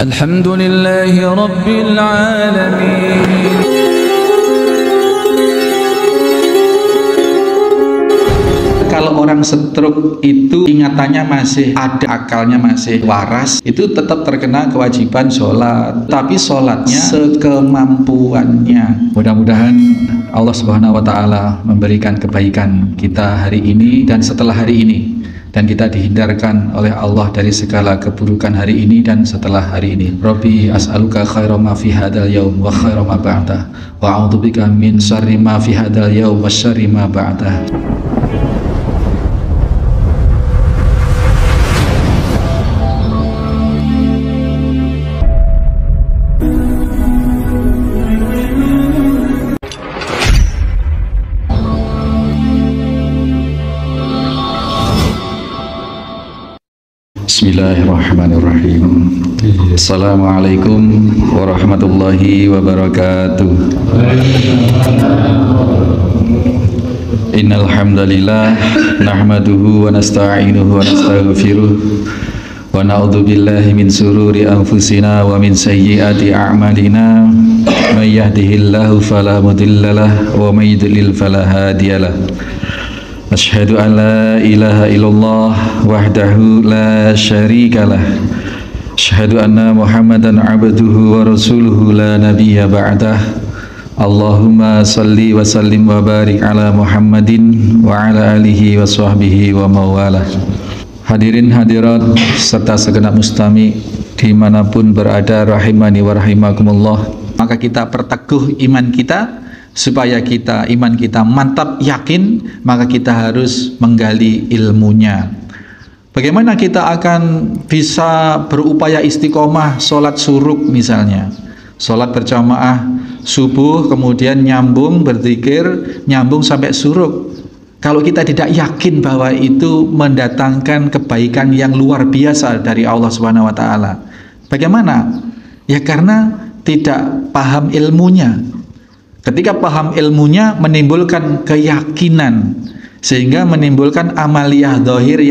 Alhamdulillahi Rabbil Alamin. Kalau orang stroke itu ingatannya masih ada, akalnya masih waras, itu tetap terkena kewajiban sholat, tapi sholatnya sekemampuannya. Mudah-mudahan Allah Subhanahu wa Ta'ala memberikan kebaikan kita hari ini dan setelah hari ini, dan kita dihindarkan oleh Allah dari segala keburukan hari ini dan setelah hari ini. Rabbi as'aluka khaira ma fi hadzal yaum wa khaira ma ba'dah, wa a'udzubika min syarri ma fi hadzal yaum wa syarri ma ba'dah. Bismillahirrahmanirrahim. Assalamualaikum warahmatullahi wabarakatuh. Innal hamdalillah nahmaduhu wa nasta'inuhu wa nastaghfiruh wa na'udzu billahi min sururi anfusina wa min sayyiati a'malina. May yahdihillahu fala mudhillalah wa may yudlil fala hadiyalah. Asyhadu an la ilaha illallah wahdahu la syarikalah. Asyhadu anna Muhammadan abduhu wa rasuluhu la nabiyya ba'dah. Allahumma salli wa sallim wa barik ala Muhammadin wa ala alihi wa sahbihi wa mawalah. Hadirin hadirat serta segenap mustami dimanapun berada, rahimani wa rahimakumullah. Maka kita perteguh iman kita. Supaya iman kita mantap, yakin, maka kita harus menggali ilmunya. Bagaimana kita akan bisa berupaya istiqomah sholat suruk misalnya, sholat berjamaah subuh, kemudian nyambung berzikir, nyambung sampai suruk. Kalau kita tidak yakin bahwa itu mendatangkan kebaikan yang luar biasa dari Allah Subhanahu wa Ta'ala, bagaimana? Ya karena tidak paham ilmunya. Ketika paham ilmunya menimbulkan keyakinan, sehingga menimbulkan amaliyah dhahir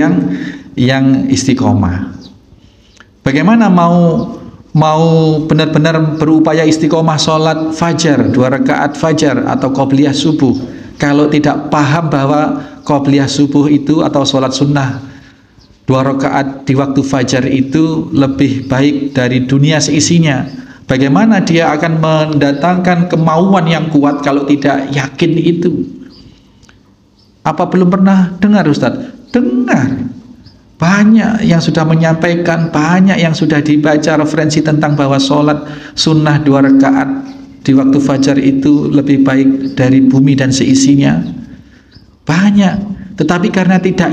yang istiqomah. Bagaimana mau benar-benar berupaya istiqomah sholat fajar, 2 rakaat fajar atau qobliyah subuh, kalau tidak paham bahwa qobliyah subuh itu atau sholat sunnah 2 rakaat di waktu fajar itu lebih baik dari dunia seisinya. Bagaimana dia akan mendatangkan kemauan yang kuat kalau tidak yakin itu? Apa belum pernah dengar Ustadz? Dengar. Banyak yang sudah menyampaikan, banyak yang sudah dibaca referensi tentang bahwa sholat sunnah 2 rakaat di waktu fajar itu lebih baik dari bumi dan seisinya. Banyak. Tetapi karena tidak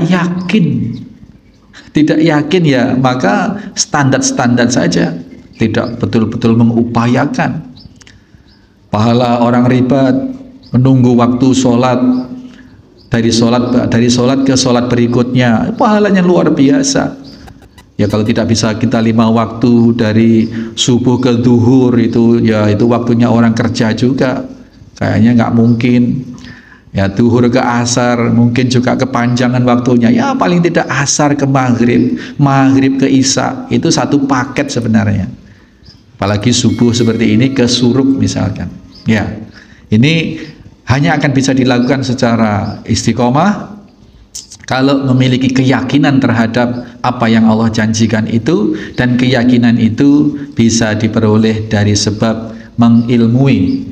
yakin ya, maka standar-standar saja. Tidak betul-betul mengupayakan. Pahala orang ribat menunggu waktu sholat, dari sholat ke sholat berikutnya, pahalanya luar biasa. Ya kalau tidak bisa kita 5 waktu dari subuh ke duhur itu, ya itu waktunya orang kerja juga, kayaknya nggak mungkin. Ya duhur ke asar mungkin juga kepanjangan waktunya, ya paling tidak asar ke maghrib, maghrib ke isya, itu satu paket sebenarnya. Apalagi subuh seperti ini ke suruk misalkan. Ya, ini hanya akan bisa dilakukan secara istiqomah kalau memiliki keyakinan terhadap apa yang Allah janjikan itu, dan keyakinan itu bisa diperoleh dari sebab mengilmui,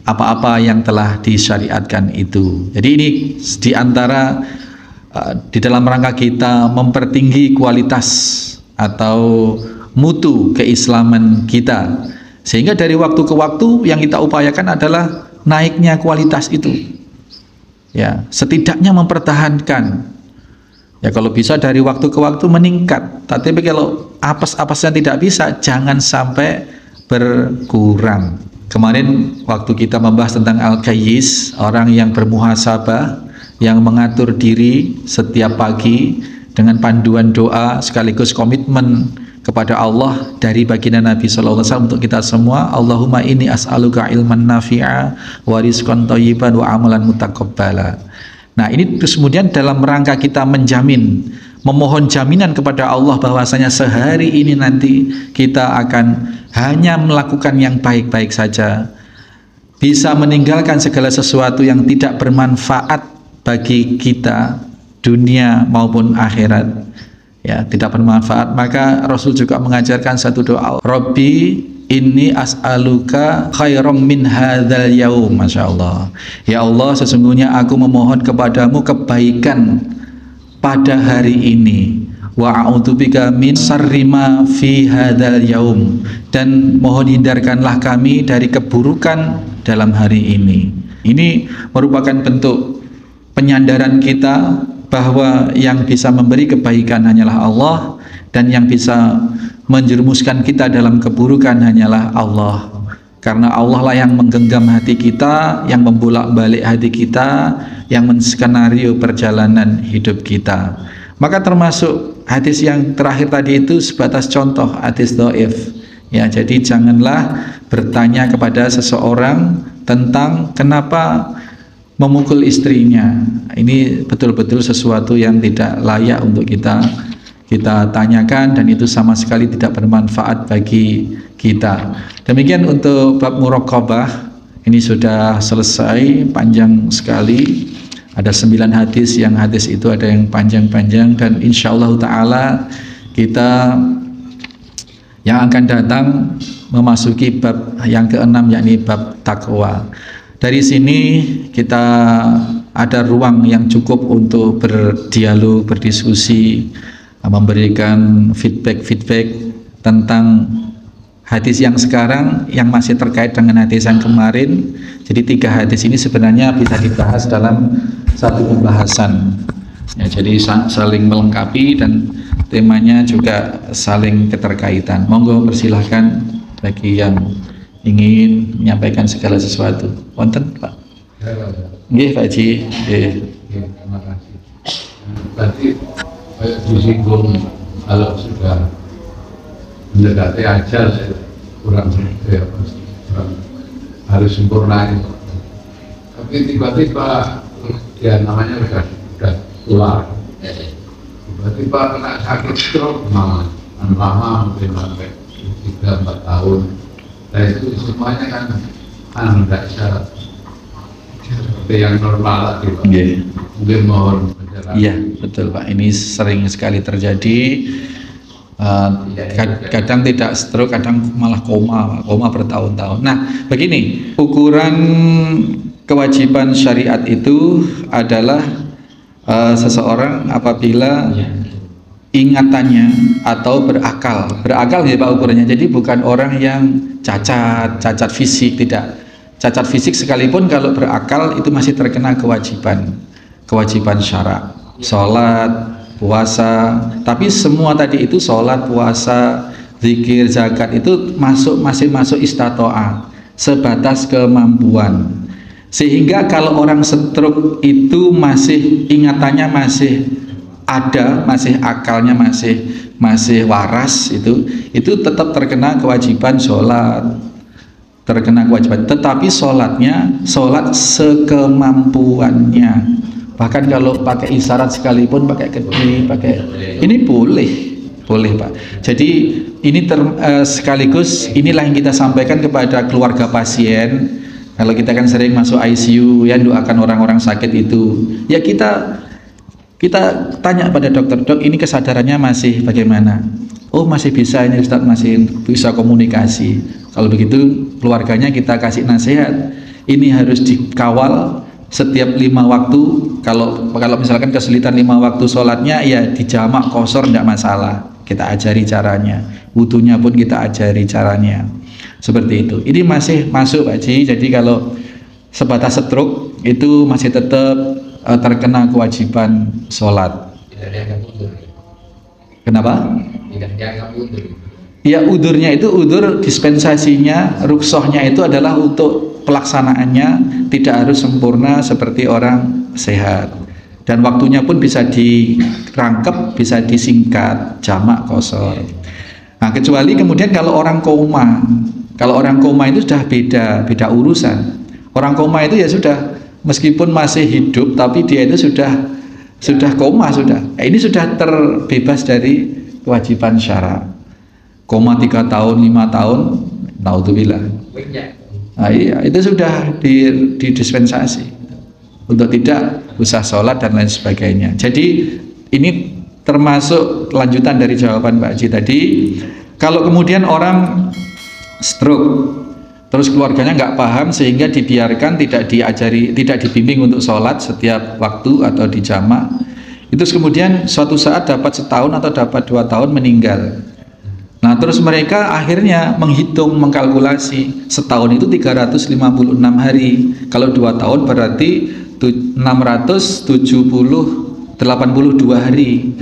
apa-apa yang telah disyariatkan itu. Jadi ini diantara di dalam rangka kita mempertinggi kualitas atau mutu keislaman kita, sehingga dari waktu ke waktu yang kita upayakan adalah naiknya kualitas itu. Ya, setidaknya mempertahankan. Ya kalau bisa dari waktu ke waktu meningkat. Tapi kalau apes-apesnya tidak bisa, jangan sampai berkurang. Kemarin waktu kita membahas tentang al-qayyis, orang yang bermuhasabah, yang mengatur diri setiap pagi dengan panduan doa sekaligus komitmen kepada Allah dari baginda Nabi SAW untuk kita semua. Allahumma inni as'aluka ilman nafi'a wa rizqan thayyiban wa amalan mutaqabbala. Nah ini terus kemudian dalam rangka kita menjamin memohon jaminan kepada Allah bahwasanya sehari ini nanti kita akan hanya melakukan yang baik-baik saja, bisa meninggalkan segala sesuatu yang tidak bermanfaat bagi kita dunia maupun akhirat, ya, tidak bermanfaat. Maka Rasul juga mengajarkan satu doa, Rabbi inni as'aluka khairam min hadzal yaum. Masya Allah, ya Allah, sesungguhnya aku memohon kepadamu kebaikan pada hari ini, wa a'udzubika min syarri ma fi hadzal yaum, dan mohon hindarkanlah kami dari keburukan dalam hari ini. Ini merupakan bentuk penyandaran kita bahwa yang bisa memberi kebaikan hanyalah Allah, dan yang bisa menjerumuskan kita dalam keburukan hanyalah Allah. Karena Allah lah yang menggenggam hati kita, yang membolak-balik hati kita, yang menskenario perjalanan hidup kita. Maka termasuk hadis yang terakhir tadi itu sebatas contoh hadis dhaif. Ya, jadi janganlah bertanya kepada seseorang tentang kenapa memukul istrinya. Ini betul-betul sesuatu yang tidak layak untuk kita tanyakan, dan itu sama sekali tidak bermanfaat bagi kita. Demikian untuk bab muraqabah, ini sudah selesai, panjang sekali. Ada 9 hadis, yang hadis itu ada yang panjang-panjang, dan insyaallah ta'ala kita yang akan datang memasuki bab yang ke-6, yakni bab takwa. Dari sini kita ada ruang yang cukup untuk berdialog, berdiskusi, memberikan feedback tentang hadis yang sekarang yang masih terkait dengan hadis yang kemarin. Jadi 3 hadis ini sebenarnya bisa dibahas dalam satu pembahasan, ya, jadi saling melengkapi dan temanya juga saling keterkaitan. Monggo persilahkan bagi yang ingin menyampaikan segala sesuatu. Wonten Pak? Nggih Pak Haji. Terima kasih. Tadi disinggung kalau sudah mendekati ajal, kurang harus sempurna itu. Tapi tiba-tiba ya namanya sudah keluar. Tiba-tiba kena sakit stroke lama mungkin sampai 3-4 tahun. Nah itu semuanya kan tidak seperti yang normal lagi Pak. Yeah. Mungkin mohon penjelasan. Iya betul Pak, ini sering sekali terjadi. Kadang tidak stroke, kadang malah koma bertahun-tahun. Nah begini, ukuran kewajiban syariat itu adalah seseorang apabila ingatannya atau berakal ya Pak ukurannya. Jadi bukan orang yang cacat fisik, tidak. Cacat fisik sekalipun kalau berakal itu masih terkena kewajiban syarak, sholat, puasa. Tapi semua tadi itu sholat, puasa, zikir, zakat itu masih masuk istato'ah, sebatas kemampuan. Sehingga kalau orang stroke itu masih ingatannya masih ada, masih akalnya masih waras, itu tetap terkena kewajiban sholat, tetapi sholat sekemampuannya. Bahkan kalau pakai isyarat sekalipun, pakai kedip, ini boleh Pak. Jadi ini sekaligus inilah yang kita sampaikan kepada keluarga pasien. Kalau kita kan sering masuk ICU ya, doakan orang-orang sakit itu, ya kita tanya pada dokter, dok ini kesadarannya masih bagaimana? Oh masih bisa ini Ustadz, masih bisa komunikasi. Kalau begitu keluarganya kita kasih nasihat, ini harus dikawal setiap 5 waktu. Kalau misalkan kesulitan 5 waktu sholatnya, ya dijamak qashar tidak masalah, kita ajari caranya. Wudunya pun kita ajari caranya, seperti itu. Ini masih masuk Pak Ji. Jadi kalau sebatas stroke itu masih tetap terkena kewajiban sholat. Kenapa? Ya udurnya itu udur dispensasinya, rukhsahnya itu adalah untuk pelaksanaannya tidak harus sempurna seperti orang sehat, dan waktunya pun bisa dirangkep, bisa disingkat, jamak qashar. Nah kecuali kemudian kalau orang koma itu sudah beda urusan. Orang koma itu ya sudah, meskipun masih hidup tapi dia itu sudah sudah koma sudah. Ini sudah terbebas dari kewajiban syara. Koma 3 tahun, 5 tahun, naudzubillah. Nah, iya, itu sudah didispensasi untuk tidak usah sholat dan lain sebagainya. Jadi ini termasuk lanjutan dari jawaban Pak Haji tadi. Kalau kemudian orang stroke, terus keluarganya nggak paham sehingga dibiarkan, tidak diajari, tidak dibimbing untuk sholat setiap waktu atau di jamak, itu kemudian suatu saat dapat setahun atau dapat 2 tahun meninggal. Nah terus mereka akhirnya menghitung, mengkalkulasi setahun itu 356 hari, kalau 2 tahun berarti 682 hari,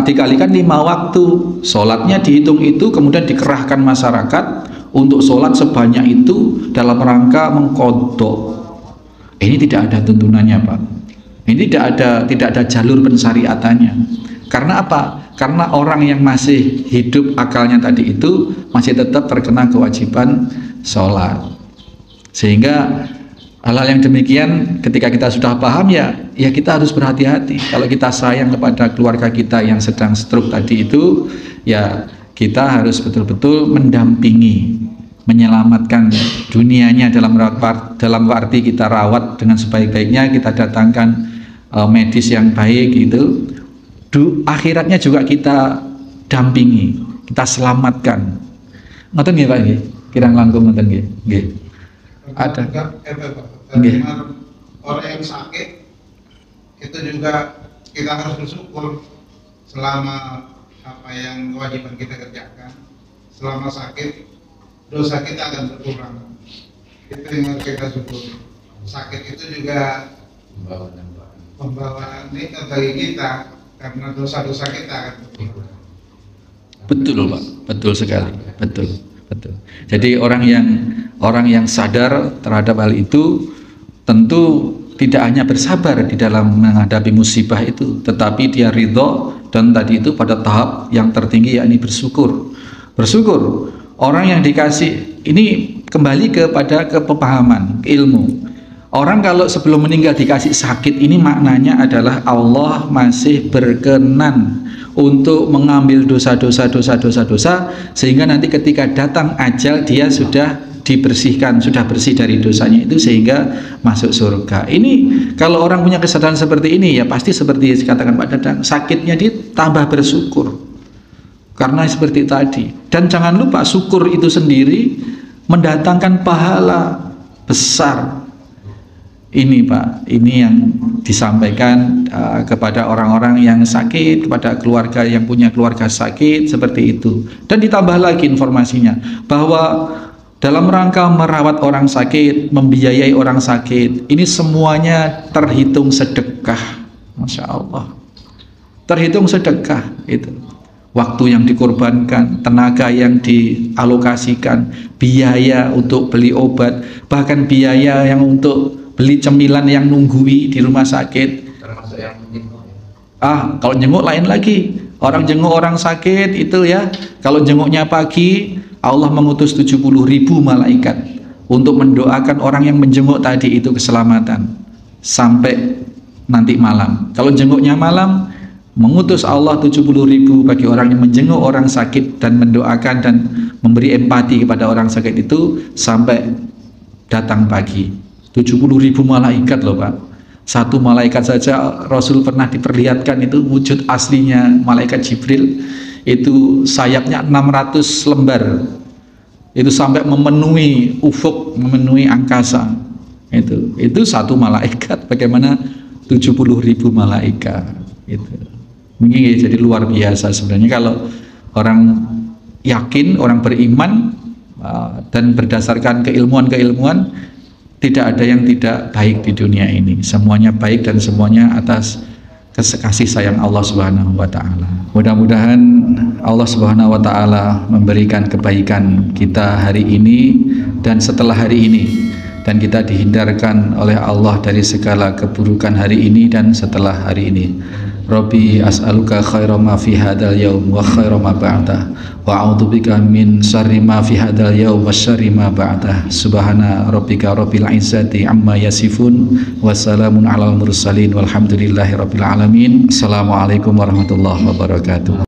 dikalikan 5 waktu, sholatnya dihitung itu, kemudian dikerahkan masyarakat untuk sholat sebanyak itu dalam rangka mengkodok. Ini tidak ada tuntunannya Pak, ini tidak ada jalur pensyariatannya. Karena apa? Karena orang yang masih hidup akalnya tadi itu masih tetap terkena kewajiban sholat. Sehingga hal-hal yang demikian ketika kita sudah paham ya kita harus berhati-hati. Kalau kita sayang kepada keluarga kita yang sedang stroke tadi itu, ya kita harus betul-betul mendampingi, menyelamatkan dunianya dalam arti kita rawat dengan sebaik-baiknya, kita datangkan medis yang baik gitu. Akhiratnya juga kita dampingi, kita selamatkan. Ngoten nggih Pak nggih? Kirang langkung ngoten nggih. Nggih. Ada. Orang yang sakit itu juga kita harus bersyukur selama apa yang kewajiban kita kerjakan. Selama sakit, dosa kita akan berkurang. Itu yang harus kita syukur. Sakit itu juga membawa nikmat bagi kita karena dosa-dosa kita akan berkurang. Betul Pak, betul sekali, betul. Jadi orang yang sadar terhadap hal itu tentu tidak hanya bersabar di dalam menghadapi musibah itu, tetapi dia ridho dan tadi itu pada tahap yang tertinggi yakni bersyukur. Orang yang dikasih ini kembali kepada kepemahaman, ilmu. Orang kalau sebelum meninggal dikasih sakit, ini maknanya adalah Allah masih berkenan untuk mengambil dosa-dosa sehingga nanti ketika datang ajal dia sudah dibersihkan, sudah bersih dari dosanya itu sehingga masuk surga. Ini kalau orang punya kesadaran seperti ini ya pasti seperti dikatakan Pak Dadang, sakitnya ditambah bersyukur karena seperti tadi. Dan jangan lupa syukur itu sendiri mendatangkan pahala besar. Ini Pak, ini yang disampaikan kepada orang-orang yang sakit, kepada keluarga yang punya keluarga sakit seperti itu. Dan ditambah lagi informasinya bahwa dalam rangka merawat orang sakit, membiayai orang sakit, ini semuanya terhitung sedekah. Masya Allah, terhitung sedekah itu. Waktu yang dikorbankan, tenaga yang dialokasikan, biaya untuk beli obat, bahkan biaya yang untuk beli cemilan yang nunggui di rumah sakit. Termasuk yang menjenguk. Kalau jenguk lain lagi. Orang jenguk orang sakit itu ya, kalau jenguknya pagi, Allah mengutus 70.000 malaikat untuk mendoakan orang yang menjenguk tadi itu keselamatan sampai nanti malam. Kalau jenguknya malam, mengutus Allah 70.000 bagi orang yang menjenguk orang sakit dan mendoakan dan memberi empati kepada orang sakit itu sampai datang pagi. 70.000 malaikat loh Pak. Satu malaikat saja Rasul pernah diperlihatkan itu wujud aslinya malaikat Jibril itu sayapnya 600 lembar. Itu sampai memenuhi ufuk, memenuhi angkasa. Itu satu malaikat, bagaimana 70.000 malaikat itu. Ini jadi luar biasa sebenarnya kalau orang yakin, orang beriman dan berdasarkan keilmuan tidak ada yang tidak baik di dunia ini. Semuanya baik dan semuanya atas kasih sayang Allah Subhanahu wa taala. Mudah-mudahan Allah Subhanahu wa taala memberikan kebaikan kita hari ini dan setelah hari ini, dan kita dihindarkan oleh Allah dari segala keburukan hari ini dan setelah hari ini. Rabbi as'aluka khaira ma fi hadzal yaum wa khaira ma ba'dah wa a'udzubika min syarri ma fi hadzal yaum wa syarri ma ba'dah. Subhana rabbika rabbil izzati amma yasifun wa salamun alal mursalin walhamdulillahi rabbil alamin. Assalamualaikum warahmatullahi wabarakatuh.